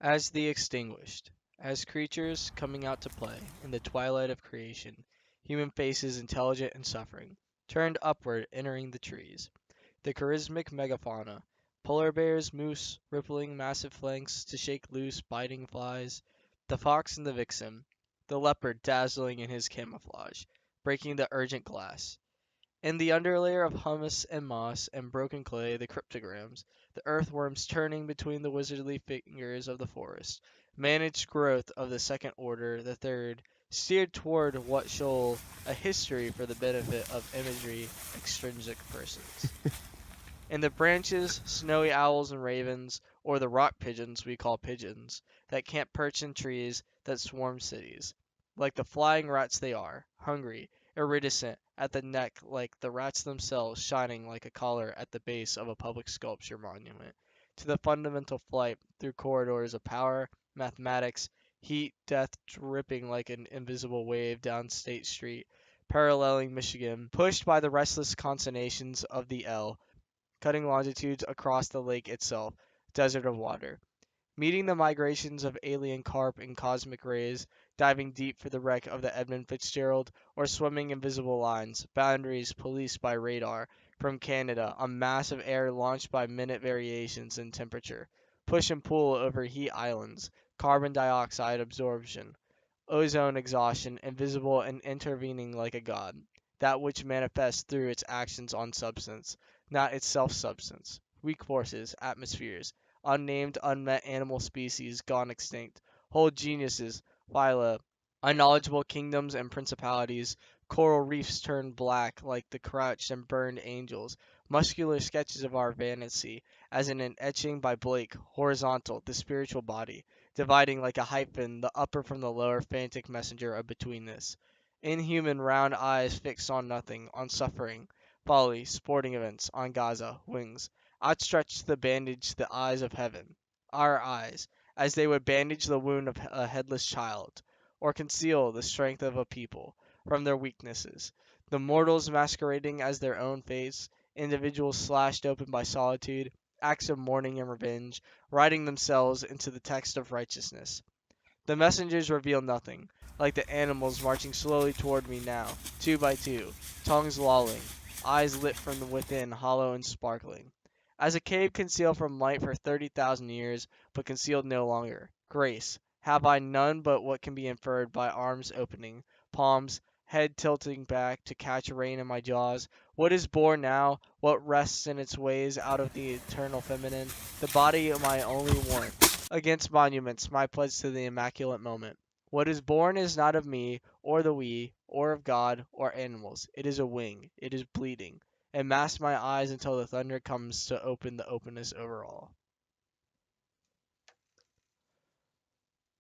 As the extinguished, as creatures coming out to play in the twilight of creation, human faces intelligent and suffering, turned upward entering the trees. The charismatic megafauna, polar bears, moose, rippling massive flanks to shake loose biting flies, the fox and the vixen, the leopard dazzling in his camouflage, breaking the urgent glass. In the underlayer of humus and moss and broken clay, the cryptograms, the earthworms turning between the wizardly fingers of the forest, managed growth of the second order, the third, steered toward what shall a history for the benefit of imagery extrinsic persons. In the branches, snowy owls and ravens, or the rock pigeons we call pigeons, that can't perch in trees that swarm cities. Like the flying rats they are, hungry, iridescent at the neck like the rats themselves shining like a collar at the base of a public sculpture monument, to the fundamental flight through corridors of power, mathematics, heat, death dripping like an invisible wave down State Street, paralleling Michigan, pushed by the restless consignations of the L, cutting longitudes across the lake itself, desert of water. Meeting the migrations of alien carp in cosmic rays, diving deep for the wreck of the Edmund Fitzgerald, or swimming invisible lines, boundaries policed by radar, from Canada, a mass of air launched by minute variations in temperature, push and pull over heat islands, carbon dioxide absorption, ozone exhaustion, invisible and intervening like a god, that which manifests through its actions on substance, not itself substance, weak forces, atmospheres, unnamed, unmet animal species gone extinct, whole geniuses, phyla, unknowledgeable kingdoms and principalities, coral reefs turned black like the crouched and burned angels, muscular sketches of our vanity, as in an etching by Blake, horizontal, the spiritual body, dividing like a hyphen the upper from the lower frantic messenger of betweenness. Inhuman round eyes fixed on nothing, on suffering, folly, sporting events, on Gaza, wings, outstretched to bandage the eyes of heaven, our eyes, as they would bandage the wound of a headless child, or conceal the strength of a people from their weaknesses. The mortals masquerading as their own fates, individuals slashed open by solitude, acts of mourning and revenge, writing themselves into the text of righteousness. The messengers reveal nothing, like the animals marching slowly toward me now, two by two, tongues lolling, eyes lit from the within, hollow and sparkling. As a cave concealed from light for 30,000 years, but concealed no longer. Grace, have I none but what can be inferred by arms opening, palms, head tilting back to catch rain in my jaws? What is born now? What rests in its ways out of the eternal feminine? The body my only warmth. Against monuments, my pledge to the immaculate moment. What is born is not of me, or the we, or of God, or animals. It is a wing. It is bleeding. And mask my eyes until the thunder comes to open the openness over all.